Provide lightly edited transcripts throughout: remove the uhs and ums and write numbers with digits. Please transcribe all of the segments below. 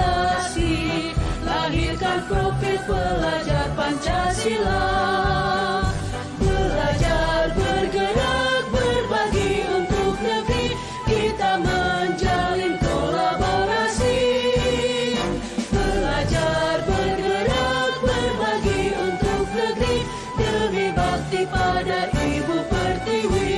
atasi, lahirkan profil pelajar Pancasila. Belajar, bergerak, berbagi untuk negeri, kita menjalin kolaborasi. Belajar, bergerak, berbagi untuk negeri, demi bakti pada Ibu Pertiwi.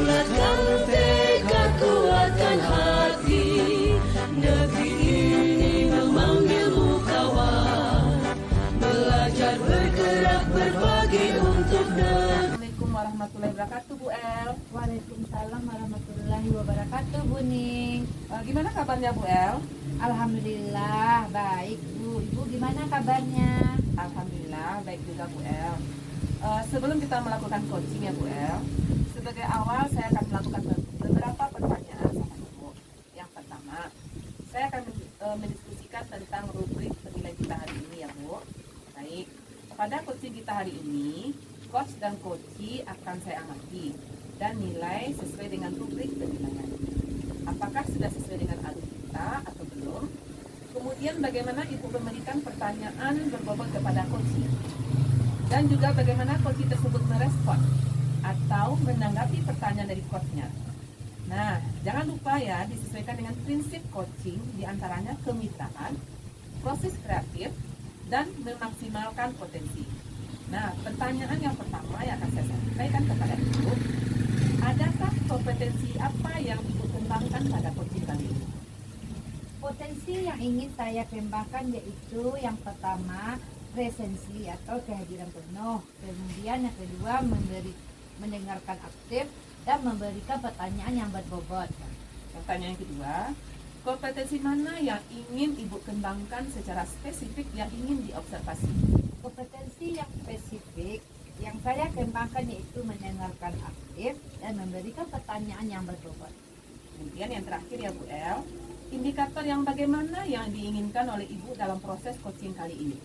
Bulatkan tekad, kuatkan hati, negeri ini memanggilmu kawan. Belajar, bergerak, berbagi untuk negeri. Assalamualaikum warahmatullahi wabarakatuh, Bu El. Waalaikumsalam warahmatullahi wabarakatuh, Bu Ning. Gimana kabarnya, Bu El? Alhamdulillah baik, Bu. Ibu gimana kabarnya? Alhamdulillah baik juga, Bu El. Sebelum kita melakukan coaching ya, Bu El, sebagai awal saya akan melakukan beberapa pertanyaan sama Ibu. Yang pertama, saya akan mendiskusikan tentang rubrik penilaian kita hari ini ya, Bu. Baik, pada coaching kita hari ini, coach dan coachee akan saya amati dan nilai sesuai dengan rubrik penilaian. Apakah sudah sesuai dengan alur kita atau belum? Kemudian bagaimana Ibu memberikan pertanyaan berbobot kepada coachee? Dan juga bagaimana coachee tersebut merespon atau menanggapi pertanyaan dari coachnya. Nah, jangan lupa ya, disesuaikan dengan prinsip coaching, diantaranya kemitraan, proses kreatif, dan memaksimalkan potensi. Nah, pertanyaan yang pertama yang akan saya sampaikan kepada Ibu, adakah kompetensi apa yang Ibu kembangkan pada coaching kali ini? Potensi yang ingin saya kembangkan yaitu yang pertama, presensi atau kehadiran penuh. Kemudian yang kedua, mendengarkan aktif dan memberikan pertanyaan yang berbobot. Pertanyaan yang kedua, kompetensi mana yang ingin Ibu kembangkan secara spesifik yang ingin diobservasi? Kompetensi yang spesifik yang saya kembangkan yaitu mendengarkan aktif dan memberikan pertanyaan yang berbobot. Kemudian yang terakhir ya, Bu El, indikator yang bagaimana yang diinginkan oleh Ibu dalam proses coaching kali ini?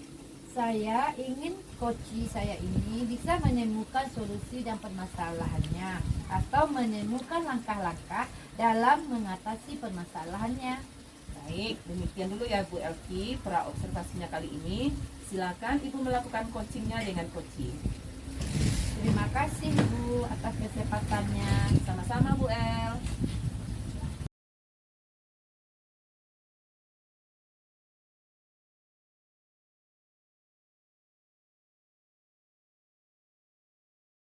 Saya ingin coachee saya ini bisa menemukan solusi dan permasalahannya atau menemukan langkah-langkah dalam mengatasi permasalahannya. Baik, demikian dulu ya Bu Elki pra observasinya kali ini. Silakan Ibu melakukan coachingnya dengan coaching. Terima kasih Bu atas kesempatannya. Sama-sama Bu El.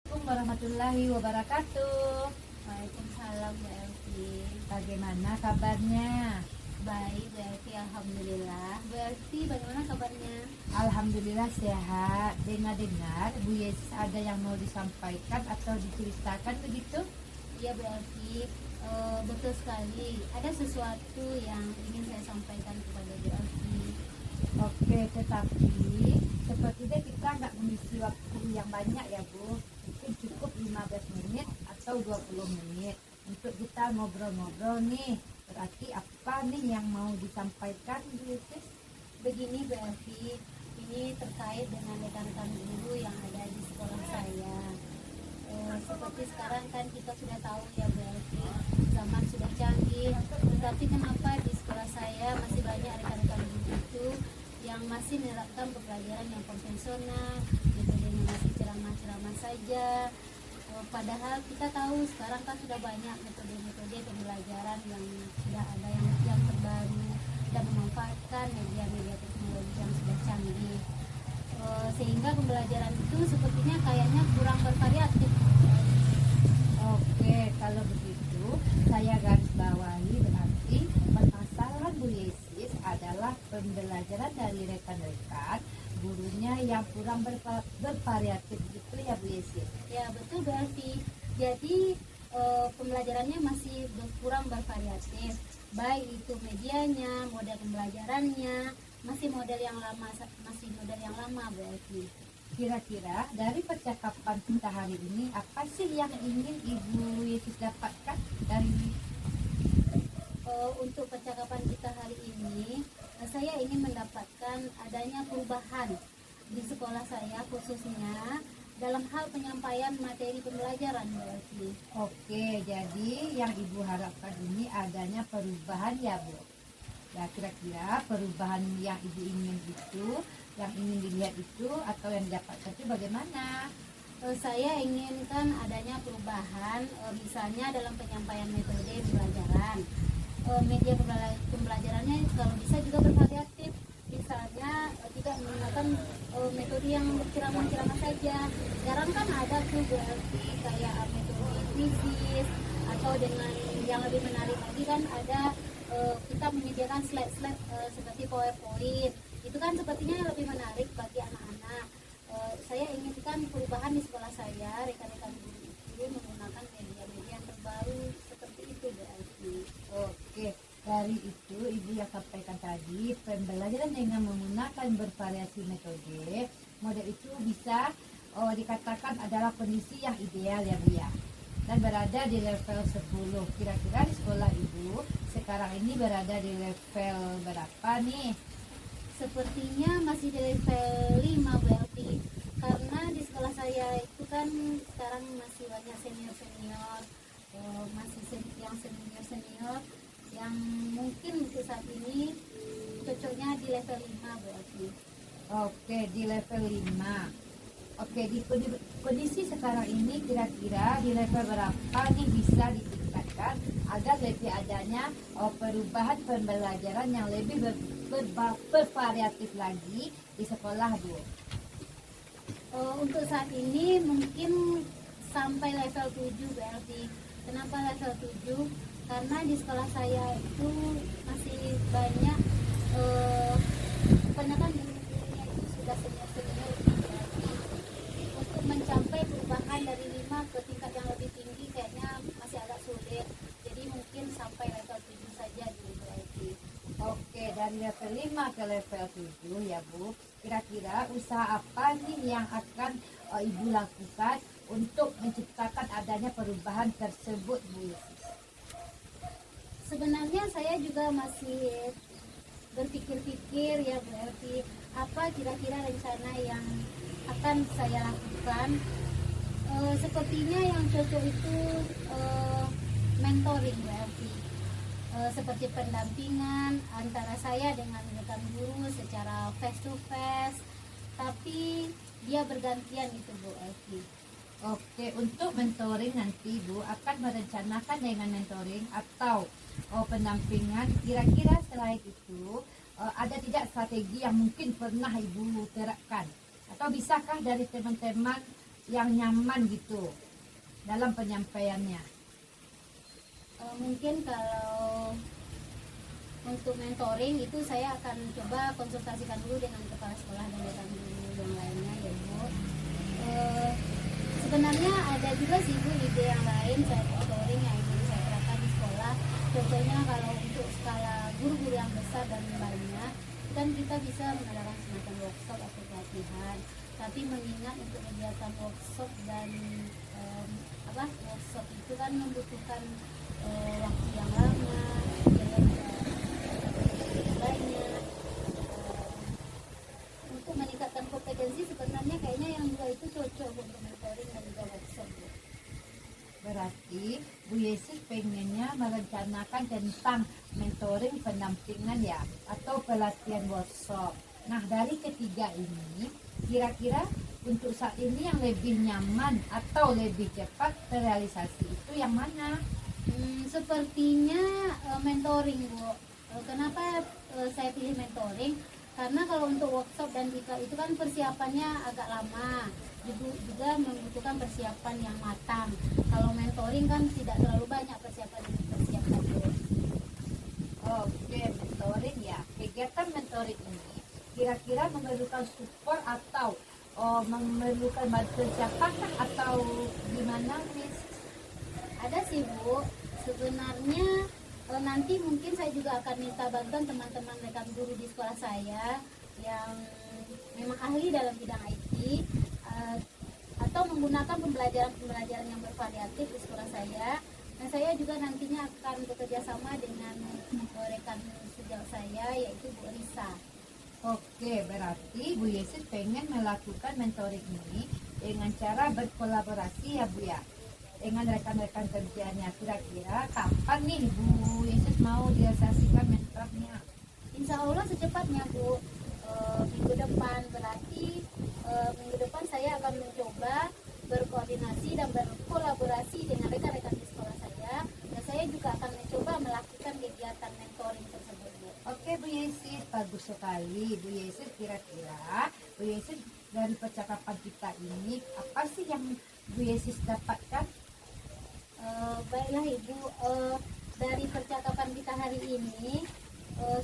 Assalamualaikum warahmatullahi wabarakatuh. Waalaikumsalam Bu Elvi. Bagaimana kabarnya? Baik Bu Elvi, alhamdulillah. Bu Elvi bagaimana kabarnya? Alhamdulillah sehat. Dengar-dengar Bu Yesus ada yang mau disampaikan atau diceritakan begitu? Iya Bu Elvi, betul sekali. Ada sesuatu yang ingin saya sampaikan kepada Bu Elvi. Oke, tetapi sepertinya kita nggak mengisi waktu yang banyak ya Bu. Mungkin cukup 15 menit atau 20 menit untuk kita ngobrol-ngobrol nih. Berarti apa nih yang mau disampaikan Bu Yesus? Begini Bu Elvi, ini terkait dengan rekan-rekan guru yang ada di sekolah saya. Seperti sekarang kan kita sudah tahu ya Bu Elvi, zaman sudah canggih. Tetapi kenapa di sekolah saya masih banyak rekan-rekan guru itu yang masih menerapkan pembelajaran yang konvensional, metodenya masih ceramah-ceramah saja. Padahal kita tahu sekarang kan sudah banyak metode-metode pembelajaran yang sudah ada yang terbaru dan memanfaatkan media-media teknologi yang sudah canggih. Sehingga pembelajaran itu sepertinya kayaknya kurang bervariatif. Oke, kalau begitu saya garis bawahi berarti permasalahan Bu Yesus adalah pembelajaran dari rekan-rekan gurunya yang kurang bervariatif gitu ya Bu Yesus. Ya betul berarti. Jadi pembelajarannya masih kurang bervariatif. Baik itu medianya, model pembelajarannya, masih model yang lama berarti. Kira-kira dari percakapan kita hari ini apa sih yang ingin Ibu Yesus dapatkan dari untuk percakapan kita hari ini, saya ingin mendapatkan adanya perubahan di sekolah saya khususnya dalam hal penyampaian materi pembelajaran Bu Elvi. Oke, jadi yang Ibu harapkan ini adanya perubahan ya Bu. Ya kira-kira perubahan yang Ibu ingin itu, yang ingin dilihat itu atau yang didapatkan itu bagaimana? Saya inginkan adanya perubahan, misalnya dalam penyampaian metode pembelajaran. Media pembelajarannya kalau bisa juga bervariatif, misalnya tidak menggunakan metode yang ceramah-ceramah saja. Jarang kan ada tuh berarti kayak metode krisis, atau dengan yang lebih menarik lagi kan ada kita menyediakan slide-slide seperti PowerPoint. Itu kan sepertinya lebih menarik bagi anak-anak. Saya inginkan perubahan di sekolah saya, rekan-rekan guru itu menggunakan media-media yang terbaru seperti itu berarti. Oke, dari itu Ibu yang sampaikan tadi, pembelajaran dengan menggunakan bervariasi metode, model itu bisa dikatakan adalah kondisi yang ideal ya Bu ya. Dan berada di level 10. Kira-kira di sekolah Ibu sekarang ini berada di level berapa nih? Sepertinya masih di level 5 berarti, karena di sekolah saya itu kan sekarang masih banyak senior-senior, masih yang senior-senior yang mungkin untuk saat ini cocoknya di level 5 berarti. Oke, di level 5. Oke, di kondisi sekarang ini kira-kira di level berapa nih bisa ditingkatkan agar lebih adanya perubahan pembelajaran yang lebih bervariatif lagi di sekolah Bu. Untuk saat ini mungkin sampai level 7 berarti. Kenapa level 7? Karena di sekolah saya itu masih banyak kebanyakan guru-gurunya itu sudah senior-senior berarti. Untuk mencapai perubahan dari 5 ke tingkat yang lebih tinggi kayaknya masih agak sulit. Jadi mungkin sampai level 7 saja dulu berarti. Oke, dari level 5 ke level 7 ya Bu. Kira-kira usaha apa nih yang akan Ibu lakukan untuk menciptakan adanya perubahan tersebut Bu Yesus? Sebenarnya saya juga masih berpikir-pikir ya berarti apa kira-kira rencana yang akan saya lakukan. Sepertinya yang cocok itu mentoring berarti. Seperti pendampingan antara saya dengan rekan guru secara face to face, tapi dia bergantian itu Bu Elvi. Oke, untuk mentoring nanti Bu akan merencanakan dengan mentoring atau pendampingan. Kira-kira selain itu ada tidak strategi yang mungkin pernah Ibu terapkan? Atau bisakah dari teman-teman yang nyaman gitu dalam penyampaiannya? Mungkin kalau untuk mentoring itu saya akan coba konsultasikan dulu dengan kepala sekolah dan rekan guru yang lainnya ya Bu. Sebenarnya ada juga sih Bu ide yang lain saya mentoring yang ingin saya terapkan di sekolah. Contohnya kalau untuk skala guru-guru yang besar dan banyak, kan kita bisa mengadakan semacam workshop atau pelatihan. Tapi mengingat untuk kegiatan workshop dan workshop itu kan membutuhkan waktu yang lama, biaya yang banyak. Untuk meningkatkan kompetensi sebenarnya kayaknya yang dua itu cocok untuk mentoring dan juga workshop. Berarti Bu Yesus pengennya merencanakan tentang mentoring pendampingan ya atau pelatihan workshop. Nah dari ketiga ini kira-kira untuk saat ini yang lebih nyaman atau lebih cepat terrealisasi itu yang mana? Sepertinya mentoring Bu. Kenapa saya pilih mentoring? Karena kalau untuk workshop dan diklat itu kan persiapannya agak lama, juga membutuhkan persiapan yang matang. Kalau mentoring kan tidak terlalu banyak persiapan yang dipersiapkan Bu. Oke, mentoring ya. Kegiatan mentoring ini kira-kira memerlukan support atau memerlukan bantuan siapakah atau gimana Miss? Ada sih Bu. Sebenarnya nanti mungkin saya juga akan minta bantuan teman-teman rekan guru di sekolah saya yang memang ahli dalam bidang IT atau menggunakan pembelajaran yang bervariatif di sekolah saya. Dan saya juga nantinya akan bekerja sama dengan rekan sejauh saya yaitu Bu Risa. Oke, berarti Bu Yesus pengen melakukan mentoring ini dengan cara berkolaborasi ya Bu ya, dengan rekan-rekan kerjanya. Kira-kira kapan nih Bu Yesus mau direalisasikan mentornya? Insya Allah secepatnya Bu. Minggu depan, berarti minggu depan saya akan mencoba berkoordinasi dan berkolaborasi dengan rekan-rekan di sekolah saya, dan saya juga akan mencoba melakukan kegiatan mentoring tersebut Bu. Oke Bu Yesus, bagus sekali Bu Yesus. Kira-kira Bu Yesus dari percakapan kita ini apa sih yang Bu Yesus dapatkan? Baiklah Ibu, dari percakapan kita hari ini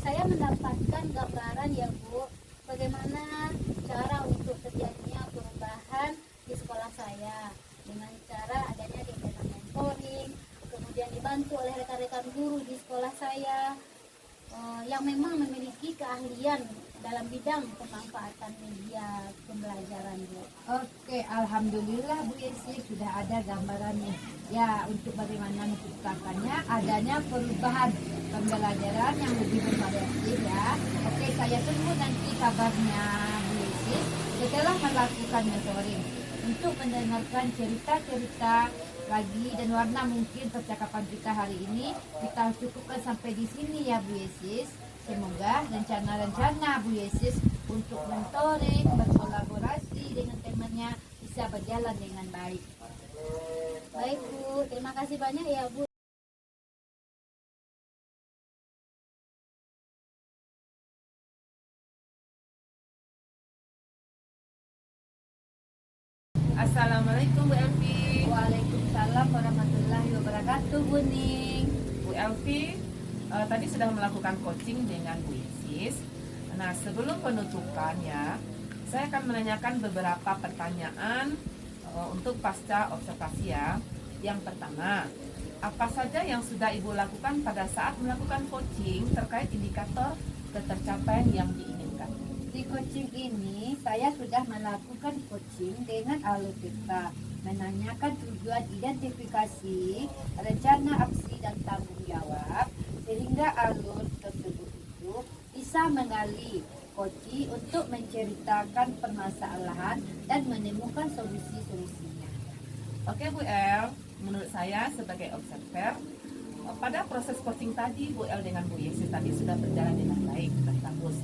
saya mendapatkan gambaran ya Bu, bagaimana cara untuk terjadinya perubahan di sekolah saya dengan cara adanya kegiatan mentoring, kemudian dibantu oleh rekan-rekan guru di sekolah saya yang memang memiliki keahlian dalam bidang pemanfaatan media pembelajaran Bu. Oke, alhamdulillah Bu Yesus sudah ada gambarannya. Ya, untuk bagaimana menciptakannya adanya perubahan pembelajaran yang lebih bervariatif ya. Oke, saya tunggu nanti kabarnya Bu Yesus setelah melakukan mentoring untuk mendengarkan cerita-cerita lagi dan warna. Mungkin percakapan kita hari ini kita cukupkan sampai di sini ya Bu Yesus. Semoga rencana-rencana Bu Yesus untuk mentoring, berkolaborasi dengan temannya bisa berjalan dengan baik. Baik Bu, terima kasih banyak ya Bu. Assalamualaikum Bu Elvi. Waalaikumsalam warahmatullahi wabarakatuh Bu Ning. Bu Elvi tadi sudah melakukan coaching dengan Bu Yesus. Nah, sebelum penutupannya, saya akan menanyakan beberapa pertanyaan untuk pasca observasi ya. Yang pertama, apa saja yang sudah Ibu lakukan pada saat melakukan coaching terkait indikator ketercapaian yang diinginkan? Di coaching ini saya sudah melakukan coaching dengan alur kita, menanyakan tujuan identifikasi, rencana aksi dan tanggung jawab, sehingga alur tersebut itu bisa menggali coaching untuk menceritakan permasalahan dan menemukan solusi-solusinya. Oke Bu El, menurut saya sebagai observer, pada proses coaching tadi Bu El dengan Bu Yesus tadi sudah berjalan dengan baik dan bagus.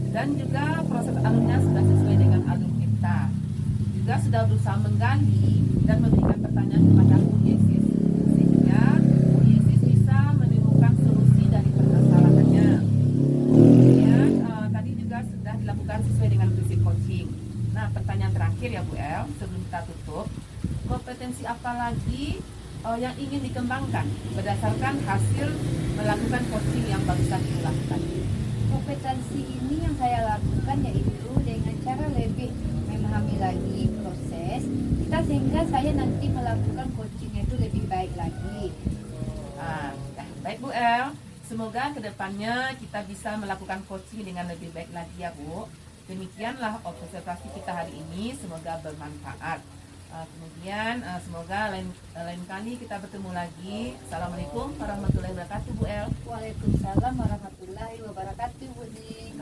Dan juga proses alurnya sudah sesuai dengan alur kita. Juga sudah berusaha menggali dan memberikan pertanyaan kepada Bu Yesus, sehingga Bu Yesus bisa menemukan solusi dari permasalahannya. Kemudian tadi juga sudah dilakukan sesuai dengan prinsip coaching. Nah, pertanyaan terakhir ya Bu El, sebelum kita tutup, kompetensi apa lagi yang ingin dikembangkan berdasarkan hasil melakukan coaching yang barusan dilakukan? Kompetensi ini yang saya lakukan yaitu dengan cara lebih memahami lagi proses kita, sehingga saya nanti melakukan coachingnya itu lebih baik lagi. Baik Bu El, semoga kedepannya kita bisa melakukan coaching dengan lebih baik lagi ya Bu. Demikianlah observasi kita hari ini, semoga bermanfaat. Kemudian semoga lain kali kita bertemu lagi. Assalamualaikum warahmatullahi wabarakatuh Bu El. Waalaikumsalam warahmatullahi wabarakatuh Bu Ning.